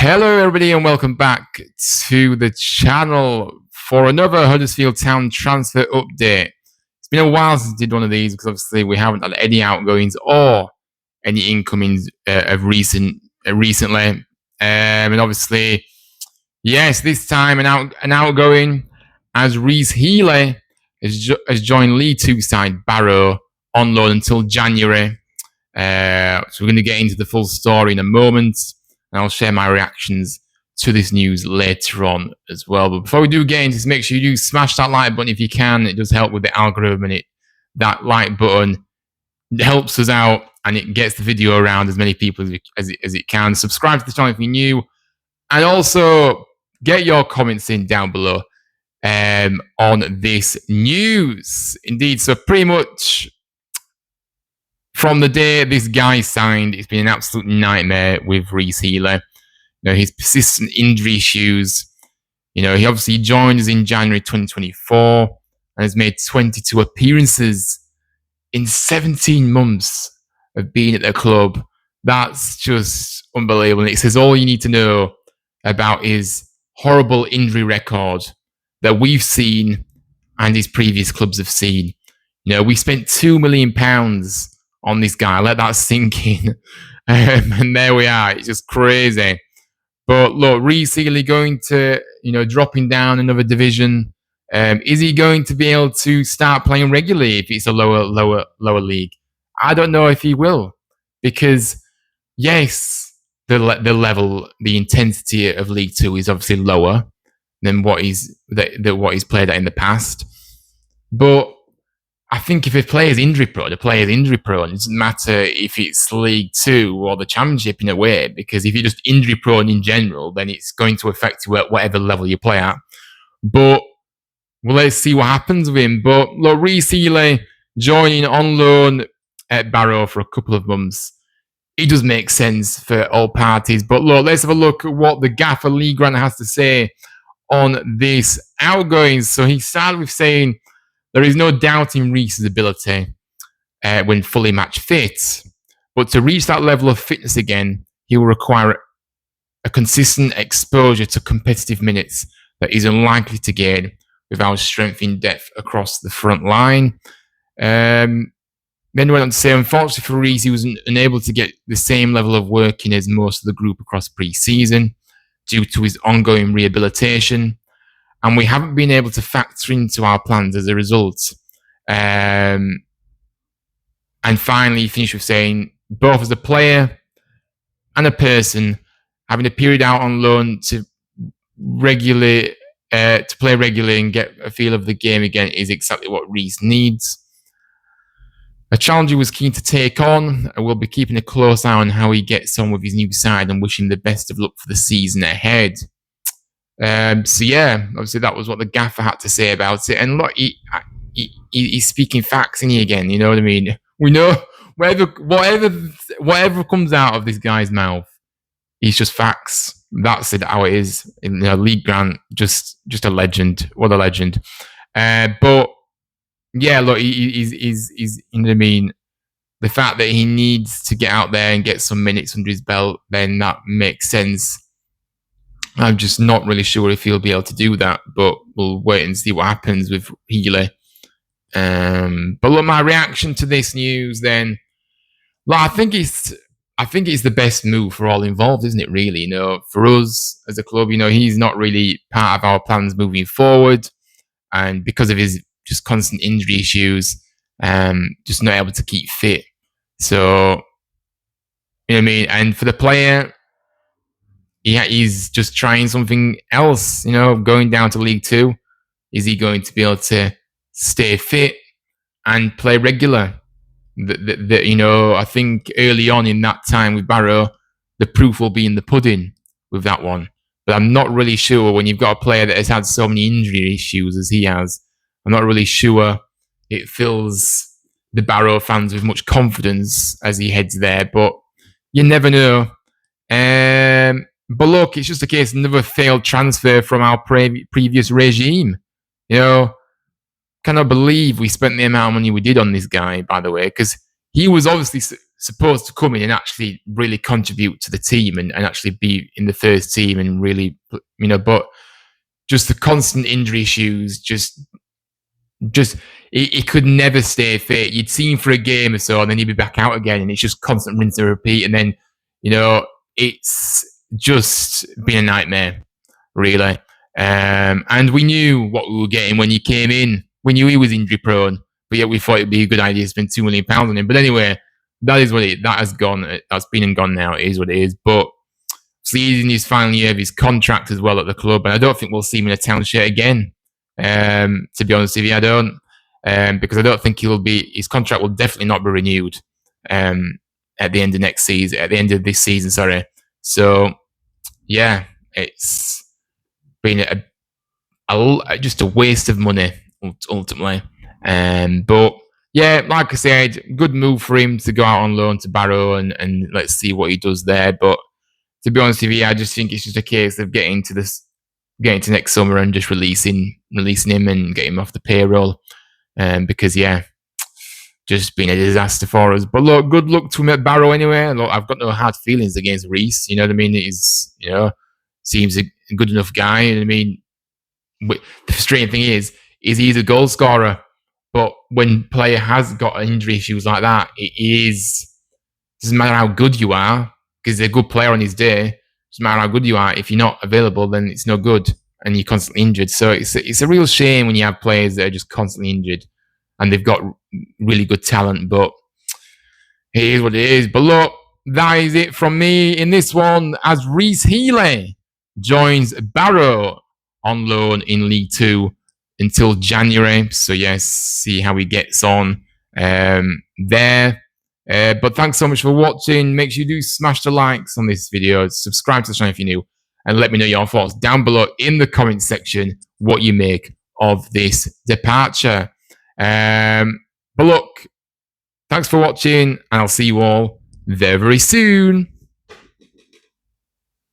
Hello, everybody, and welcome back to the channel for another Huddersfield Town transfer update. It's been a while since I did one of these because obviously we haven't had any outgoings or any incomings of recently. And obviously, yes, this time an outgoing as Rhys Healey has joined League Two side Barrow on loan until January. So we're going to get into the full story in a moment, and I'll share my reactions to this news later on as well. But before we do get into this, make sure you do smash that like button if you can. It does help with the algorithm, and that like button helps us out, and it gets the video around as many people as it can. Subscribe to the channel if you're new, and also get your comments in down below on this news. Indeed, so pretty much from the day this guy signed, it's been an absolute nightmare with Rhys Healey. His persistent injury issues. He obviously joined us in January 2024 and has made 22 appearances in 17 months of being at the club. That's just unbelievable. And it says all you need to know about his horrible injury record that we've seen and his previous clubs have seen. We spent £2 million on this guy. Let that sink in. And there we are. It's just crazy. But look, Rhys Healey going to, dropping down another division. Is he going to be able to start playing regularly if it's a lower league? I don't know if he will, because yes, the level, the intensity of League Two is obviously lower than what he's played at in the past. But I think if a player's injury prone, the player's injury prone. It doesn't matter if it's League Two or the Championship in a way, because if you're just injury prone in general, then it's going to affect you at whatever level you play at. But let's see what happens with him. But look, Rhys Healey joining on loan at Barrow for a couple of months. It does make sense for all parties. But look, let's have a look at what the gaffer Lee Grant has to say on this outgoing. So he started with saying, there is no doubting Rhys's ability when fully match fit, but to reach that level of fitness again, he will require a consistent exposure to competitive minutes that is unlikely to gain without strength in depth across the front line. Then went on to say, unfortunately for Rhys, he was unable to get the same level of working as most of the group across pre-season due to his ongoing rehabilitation. And we haven't been able to factor into our plans as a result. And finally, he finished with saying, both as a player and a person, having a period out on loan to play regularly and get a feel of the game again is exactly what Rhys needs. A challenge he was keen to take on, and we'll be keeping a close eye on how he gets on with his new side and wishing the best of luck for the season ahead. So yeah, obviously that was what the gaffer had to say about it. And look, he's speaking facts in here again. You know what I mean? We know whatever comes out of this guy's mouth, he's just facts. That's it, how it is. Lee Grant, just a legend. What a legend. But yeah, look, he's you know what I mean. The fact that he needs to get out there and get some minutes under his belt, then that makes sense. I'm just not really sure if he'll be able to do that, but we'll wait and see what happens with Healey. But look, my reaction to this news then, look, I think it's the best move for all involved, isn't it, really? For us as a club, he's not really part of our plans moving forward. And because of his just constant injury issues, just not able to keep fit. So, you know what I mean? And for the player, he's just trying something else, going down to League Two. Is he going to be able to stay fit and play regular? I think early on in that time with Barrow, the proof will be in the pudding with that one. But I'm not really sure when you've got a player that has had so many injury issues as he has. I'm not really sure it fills the Barrow fans with much confidence as he heads there. But you never know. But look, it's just a case of another failed transfer from our previous regime. Cannot believe we spent the amount of money we did on this guy, by the way, because he was obviously supposed to come in and actually really contribute to the team and actually be in the first team and really, but just the constant injury issues, just he could never stay fit. You'd see him for a game or so, and then he'd be back out again, and it's just constant rinse and repeat. And then, it's just been a nightmare, really. And we knew what we were getting when he came in. We knew he was injury prone, but yet we thought it'd be a good idea to spend £2 million on him. But anyway, that is what that has gone. That's been and gone now. It is what it is. But he's in his final year of his contract as well at the club, and I don't think we'll see him in a Town shirt again. To be honest with you, I don't, because I don't think his contract will definitely not be renewed at the end of next season, at the end of this season, sorry. So, yeah, it's been just a waste of money, ultimately. But, yeah, like I said, good move for him to go out on loan to Barrow, and let's see what he does there. But to be honest with you, I just think it's just a case of getting to next summer and just releasing him and getting him off the payroll. Because just been a disaster for us. But look, good luck to him at Barrow anyway. Look, I've got no hard feelings against Rhys. You know what I mean? He's seems a good enough guy. You know what I mean? The frustrating thing is he's a goal scorer. But when player has got injury issues like that, doesn't matter how good you are, because he's a good player on his day. Doesn't matter how good you are, if you're not available, then it's no good, and you're constantly injured. So it's a real shame when you have players that are just constantly injured, and they've got really good talent, but it is what it is. But look, that is it from me in this one, as Rhys Healey joins Barrow on loan in League 2 until January. So yes, see how he gets on there. But thanks so much for watching. Make sure you do smash the likes on this video, subscribe to the channel if you're new, and let me know your thoughts down below in the comment section what you make of this departure. But look, thanks for watching, and I'll see you all very, very soon.